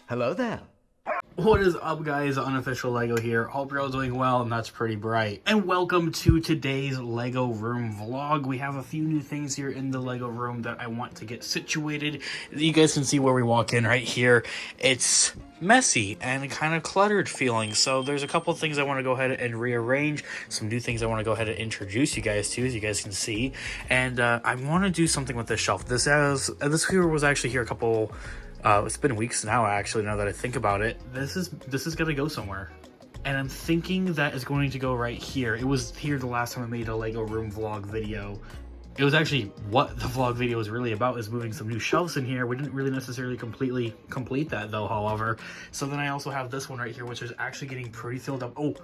Hello there. What is up, guys? Unofficial Lego here. Hope you're all doing well, and that's pretty bright. And welcome to today's Lego room vlog. We have a few new things here in the Lego room that I want to get situated. You guys can see where we walk in right here. It's messy and kind of cluttered feeling, so there's a couple of things I want to go ahead and rearrange, some new things I want to go ahead and introduce you guys to, as you guys can see. And I want to do something with this shelf. This here was actually here a couple it's been weeks now, actually, now that I think about it. This is gonna go somewhere, and I'm thinking that it's going to go right here. It was here the last time I made a Lego room vlog video. It was actually what the vlog video was really about, is moving some new shelves in here. We didn't really necessarily completely complete that though, however. So then I also have this one right here, which is actually getting pretty filled up. Oh,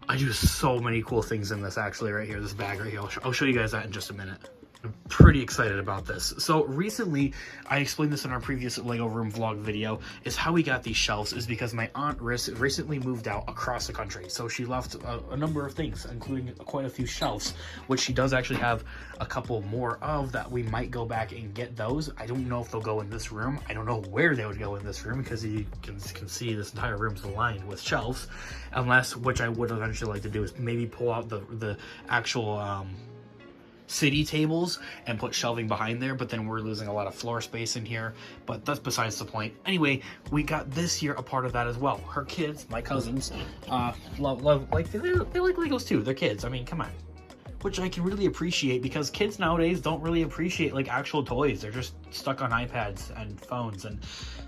I do so many cool things in this actually right here, this bag right here. I'll show you guys that in just a minute. I'm pretty excited about this. So recently, I explained this in our previous Lego room vlog video, is how we got these shelves is because my aunt recently moved out across the country. So she left a number of things, including quite a few shelves, which she does actually have a couple more of that we might go back and get those. I don't know if they'll go in this room. I don't know where they would go in this room, because you can see this entire room's lined with shelves, unless, which I would eventually like to do, is maybe pull out the actual city tables and put shelving behind there, but then we're losing a lot of floor space in here, but that's besides the point. Anyway, we got this here a part of that as well. Her kids, my cousins, love like they like Legos too. They're kids, I mean, come on. Which I can really appreciate, because kids nowadays don't really appreciate like actual toys. They're just stuck on iPads and phones, and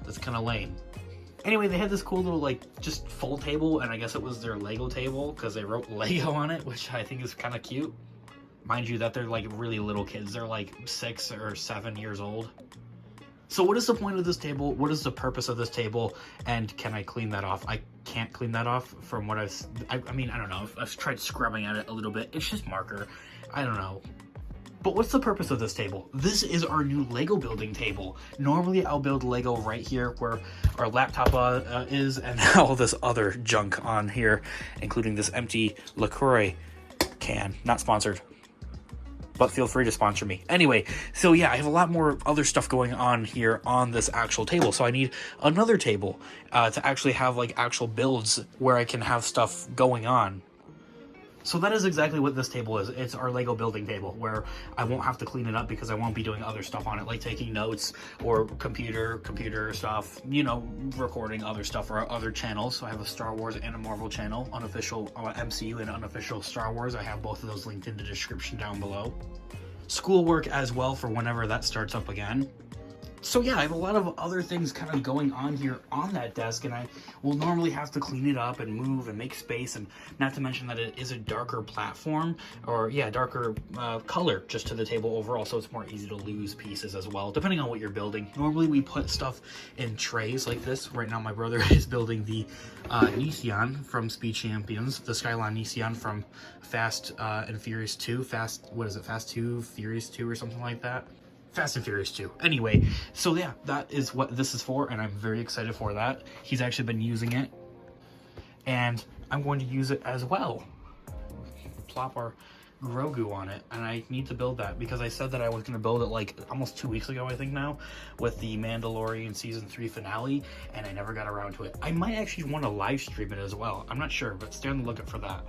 that's kind of lame. Anyway, they had this cool little like just full table, and I guess it was their Lego table because they wrote Lego on it, which I think is kind of cute. Mind you that they're like really little kids. They're like 6 or 7 years old. So what is the point of this table? What is the purpose of this table? And can I clean that off? I can't clean that off from what I mean, I don't know. I've tried scrubbing at it a little bit. It's just marker. I don't know. But what's the purpose of this table? This is our new Lego building table. Normally I'll build Lego right here where our laptop is, and all this other junk on here, including this empty LaCroix can. Not sponsored, but feel free to sponsor me. Anyway, so yeah, I have a lot more other stuff going on here on this actual table. So I need another table to actually have like actual builds where I can have stuff going on. So that is exactly what this table is. It's our Lego building table, where I won't have to clean it up because I won't be doing other stuff on it, like taking notes or computer stuff, you know, recording other stuff for our other channels. So I have a Star Wars and a Marvel channel, unofficial MCU and unofficial Star Wars. I have both of those linked in the description down below. Schoolwork as well for whenever that starts up again. So yeah, I have a lot of other things kind of going on here on that desk, and I will normally have to clean it up and move and make space, and not to mention that it is a darker platform, or yeah, darker color just to the table overall, so it's more easy to lose pieces as well, depending on what you're building. Normally we put stuff in trays like this. Right now my brother is building the Nissan from Speed Champions, the Skyline Nissan from Fast and Furious 2, Fast 2, Furious 2 or something like that. Fast and Furious 2. Anyway, so yeah, that is what this is for, and I'm very excited for that. He's actually been using it, and I'm going to use it as well. Plop our Grogu on it, and I need to build that because I said that I was going to build it like almost 2 weeks ago, I think now, with the Mandalorian Season 3 finale, and I never got around to it. I might actually want to live stream it as well. I'm not sure, but stay on the lookout for that.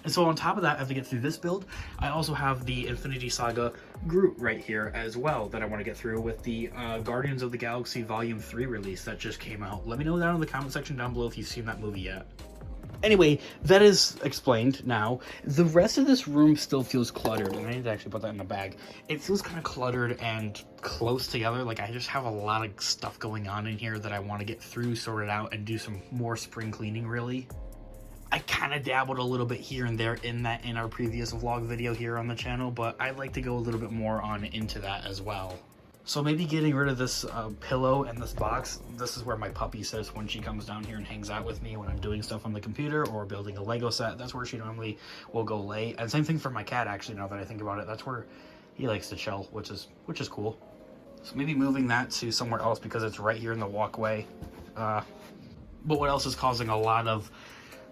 And so on top of that, as I get through this build, I also have the Infinity Saga Groot right here as well that I want to get through with the Guardians of the Galaxy Volume 3 release that just came out. Let me know down in the comment section down below if you've seen that movie yet. Anyway, that is explained now. The rest of this room still feels cluttered, and I need to actually put that in a bag. It feels kind of cluttered and close together. Like I just have a lot of stuff going on in here that I want to get through, sort it out, and do some more spring cleaning really. I kind of dabbled a little bit here and there in our previous vlog video here on the channel, but I'd like to go a little bit more on into that as well. So maybe getting rid of this pillow and this box. This is where my puppy sits when she comes down here and hangs out with me when I'm doing stuff on the computer or building a Lego set. That's where she normally will go lay. And same thing for my cat, actually, now that I think about it. That's where he likes to chill, which is cool. So maybe moving that to somewhere else because it's right here in the walkway. But what else is causing a lot of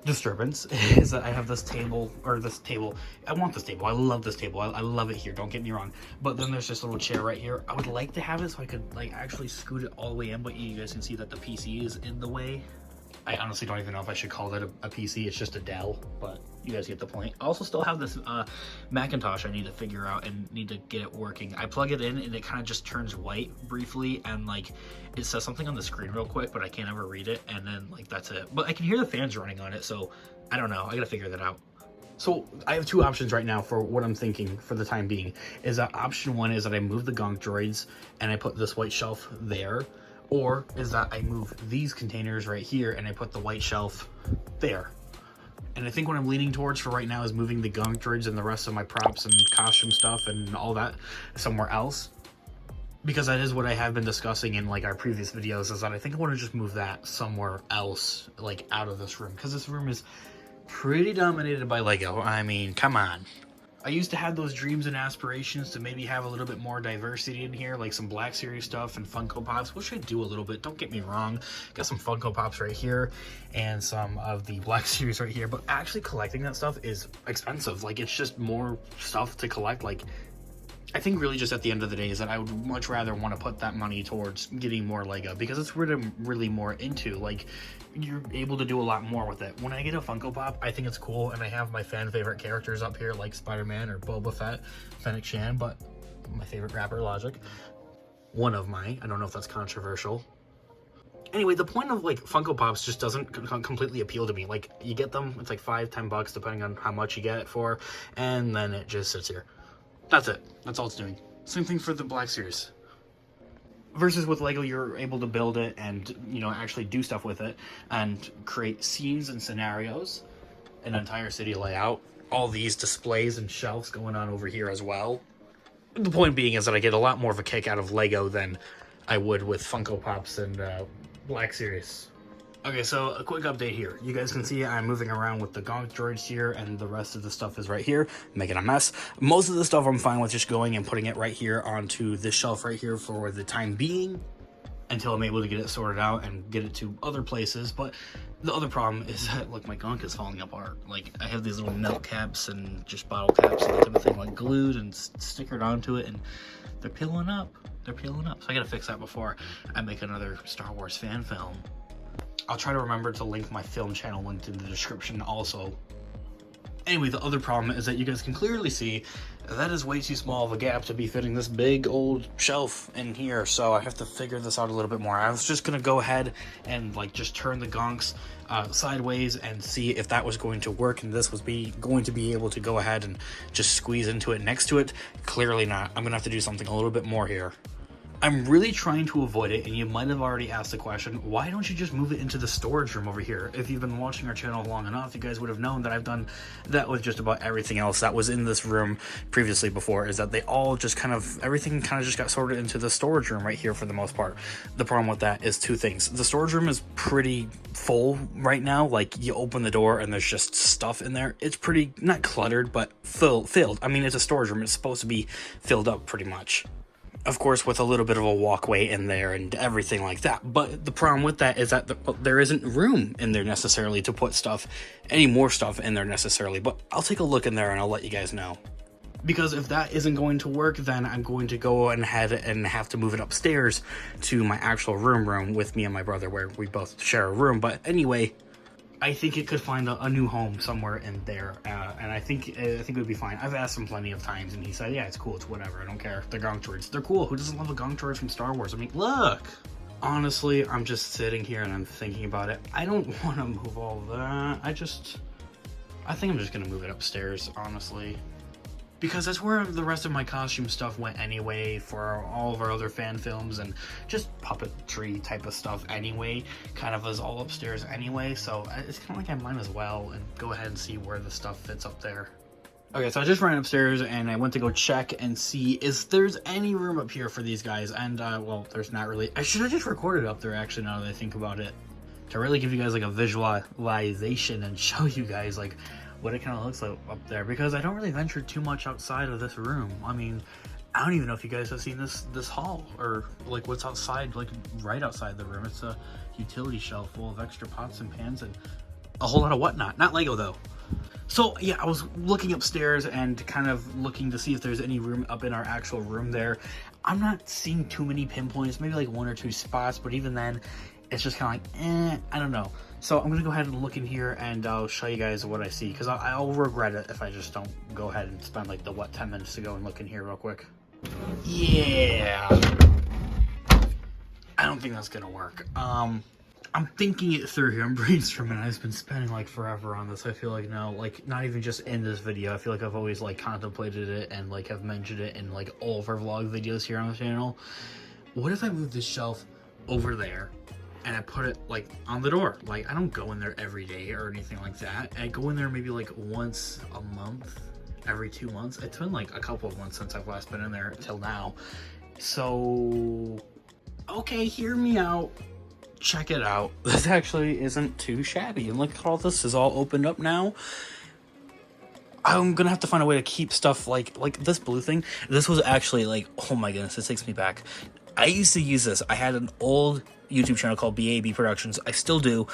disturbance is that I have this table, or this table. I want this table. I love this table. I love it here. Don't get me wrong. But then there's this little chair right here. I would like to have it so I could like actually scoot it all the way in, but you guys can see that the PC is in the way. I honestly don't even know if I should call it a PC. It's just a Dell, but you guys get the point. I also still have this Macintosh I need to figure out and need to get it working. I plug it in and it kind of just turns white briefly, and like it says something on the screen real quick, but I can't ever read it, and then like that's it. But I can hear the fans running on it, so I don't know. I gotta figure that out. So I have two options right now for what I'm thinking for the time being. Is that option one is that I move the gonk droids and I put this white shelf there, or is that I move these containers right here and I put the white shelf there. And I think what I'm leaning towards for right now is moving the gonk droids and the rest of my props and costume stuff and all that somewhere else. Because that is what I have been discussing in like our previous videos, is that I think I want to just move that somewhere else, like out of this room. Because this room is pretty dominated by Lego. I mean, come on. I used to have those dreams and aspirations to maybe have a little bit more diversity in here, like some Black Series stuff and Funko Pops, which I do a little bit, don't get me wrong. Got some Funko Pops right here and some of the Black Series right here, but actually collecting that stuff is expensive. Like, it's just more stuff to collect. Like, I think really just at the end of the day is that I would much rather want to put that money towards getting more Lego, because it's what I'm really more into. Like, you're able to do a lot more with it. When I get a Funko Pop, I think it's cool, and I have my fan favorite characters up here like Spider-Man or Boba Fett, Fennec Shan, but my favorite rapper, Logic. One of mine. I don't know if that's controversial. Anyway, the point of like Funko Pops just doesn't completely appeal to me. Like, you get them, it's like $5-10 depending on how much you get it for, and then it just sits here. That's it. That's all it's doing. Same thing for the Black Series. Versus with Lego, you're able to build it and, you know, actually do stuff with it and create scenes and scenarios, an entire city layout, all these displays and shelves going on over here as well. The point being is that I get a lot more of a kick out of Lego than I would with Funko Pops and Black Series. Okay, so a quick update here. You guys can see I'm moving around with the gonk droids here, and the rest of the stuff is right here, making a mess. Most of the stuff I'm fine with just going and putting it right here onto this shelf right here for the time being, until I'm able to get it sorted out and get it to other places. But the other problem is that, look, my gonk is falling apart. Like, I have these little milk caps and just bottle caps and that type of thing, like glued and stickered onto it, and they're peeling up. They're peeling up. So I gotta fix that before I make another Star Wars fan film. I'll try to remember to link my film channel linked in the description also. Anyway, the other problem is that you guys can clearly see that is way too small of a gap to be fitting this big old shelf in here, so I have to figure this out a little bit more. I was just gonna go ahead and like just turn the gonks sideways and see if that was going to work, and this was going to be able to go ahead and just squeeze into it next to it. Clearly not. I'm gonna have to do something a little bit more here. I'm really trying to avoid it, and you might have already asked the question, why don't you just move it into the storage room over here? If you've been watching our channel long enough, you guys would have known that I've done that with just about everything else that was in this room previously before, is that they all just everything kind of just got sorted into the storage room right here for the most part. The problem with that is two things. The storage room is pretty full right now. Like, you open the door and there's just stuff in there. It's pretty, not cluttered, but filled. I mean, it's a storage room. It's supposed to be filled up pretty much. Of course, with a little bit of a walkway in there and everything like that. But the problem with that is that there isn't room in there necessarily to put any more stuff in there necessarily. But I'll take a look in there and I'll let you guys know. Because if that isn't going to work, then I'm going to go ahead and have to move it upstairs to my actual room with me and my brother, where we both share a room. But anyway, I think it could find a new home somewhere in there, and I think it would be fine. I've asked him plenty of times, and he said, yeah, it's cool, it's whatever, I don't care. They're gonk droids. They're cool. Who doesn't love a gonk droid from Star Wars? I mean, look! Honestly, I'm just sitting here and I'm thinking about it. I don't want to move all that. I think I'm just going to move it upstairs, honestly. Because that's where the rest of my costume stuff went anyway, for all of our other fan films and just puppetry type of stuff anyway, kind of is all upstairs anyway, so it's kind of like I might as well and go ahead and see where the stuff fits up there. Okay, so I just ran upstairs and I went to go check and see if there's any room up here for these guys, and well, there's not really. I should have just recorded up there, actually, now that I think about it, to really give you guys like a visualization and show you guys like what it kind of looks like up there, because I don't really venture too much outside of this room. I mean, I don't even know if you guys have seen this hall, or like what's outside, like right outside the room. It's a utility shelf full of extra pots and pans and a whole lot of whatnot. Not Lego though. So yeah, I was looking upstairs and kind of looking to see if there's any room up in our actual room there. I'm not seeing too many pinpoints, maybe like 1 or 2 spots, but even then, it's just kind of like, I don't know. So I'm gonna go ahead and look in here and I'll show you guys what I see, because I'll regret it if I just don't go ahead and spend like the 10 minutes to go and look in here real quick. Yeah, I don't think that's gonna work. I'm thinking it through here. I'm brainstorming. I've been spending like forever on this. I feel like now, like not even just in this video. I feel like I've always like contemplated it and like have mentioned it in like all of our vlog videos here on the channel. What if I move this shelf over there and I put it like on the door? Like I don't go in there every day or anything like that. I go in there maybe like once a month, every 2 months. It's been like a couple of months since I've last been in there till now. So, okay, hear me out. Check it out. This actually isn't too shabby. And look at all this is all opened up now. I'm gonna have to find a way to keep stuff like this blue thing. This was actually like, oh my goodness, it takes me back. I used to use this. I had an old YouTube channel called BAB Productions. I still do.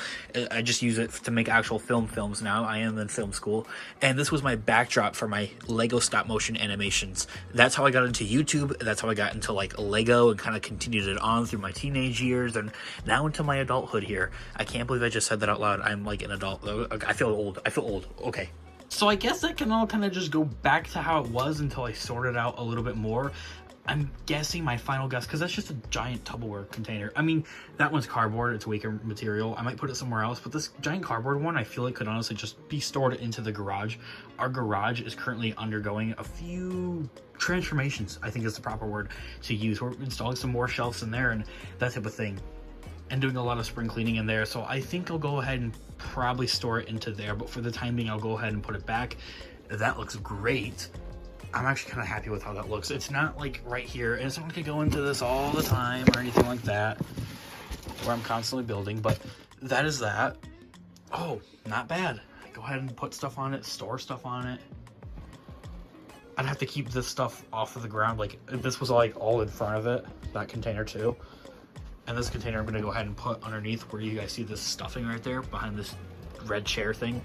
I just use it to make actual films now. I am in film school. And this was my backdrop for my Lego stop motion animations. That's how I got into YouTube. That's how I got into like Lego and kind of continued it on through my teenage years and now into my adulthood here. I can't believe I just said that out loud. I'm like an adult. I feel old. I feel old. Okay. So I guess that can all kind of just go back to how it was until I sort it out a little bit more. I'm guessing my final guess, because that's just a giant Tupperware container. I mean, that one's cardboard. It's weaker material. I might put it somewhere else, but this giant cardboard one, I feel like could honestly just be stored into the garage. Our garage is currently undergoing a few transformations, I think is the proper word to use. We're installing some more shelves in there and that type of thing, and doing a lot of spring cleaning in there. So I think I'll go ahead and probably store it into there, but for the time being, I'll go ahead and put it back. That looks great. I'm actually kind of happy with how that looks. It's not like right here, and it's not like I go into this all the time or anything like that, where I'm constantly building, but that is that. Oh, not bad. Go ahead and put stuff on it, store stuff on it. I'd have to keep this stuff off of the ground. Like, this was like all in front of it, that container too. And this container I'm gonna go ahead and put underneath where you guys see this stuffing right there behind this red chair thing.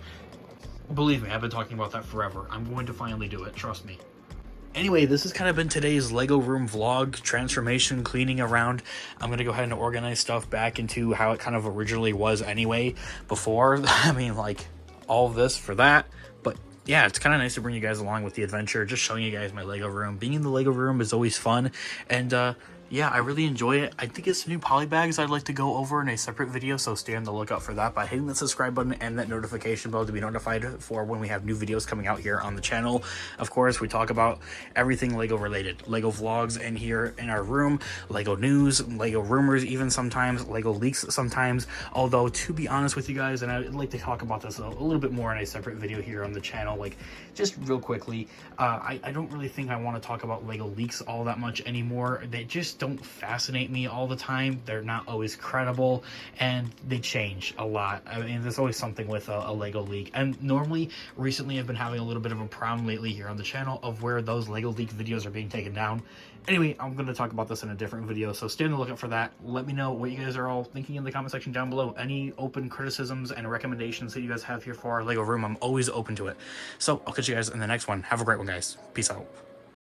Believe me, I've been talking about that forever. I'm going to finally do it, trust me. Anyway, this has kind of been today's Lego room vlog, transformation, cleaning around. I'm going to go ahead and organize stuff back into how it kind of originally was anyway before. I mean, like, all of this for that. But yeah, it's kind of nice to bring you guys along with the adventure, just showing you guys my Lego room. Being in the Lego room is always fun. And yeah, I really enjoy it. I think it's new poly bags I'd like to go over in a separate video, so stay on the lookout for that by hitting the subscribe button and that notification bell to be notified for when we have new videos coming out here on the channel. Of course, we talk about everything Lego related. Lego vlogs in here in our room, Lego news, Lego rumors even sometimes, Lego leaks sometimes. Although, to be honest with you guys, and I'd like to talk about this a little bit more in a separate video here on the channel, like just real quickly, I don't really think I want to talk about Lego leaks all that much anymore. They just don't fascinate me all the time. They're not always credible, and they change a lot. I mean, there's always something with a Lego leak, and normally recently I've been having a little bit of a problem lately here on the channel of where those Lego leak videos are being taken down. Anyway, I'm going to talk about this in a different video, so stay on the lookout for that. Let me know what you guys are all thinking in the comment section down below. Any open criticisms and recommendations that you guys have here for our Lego room, I'm always open to it. So I'll catch you guys in the next one. Have a great one, guys. Peace out.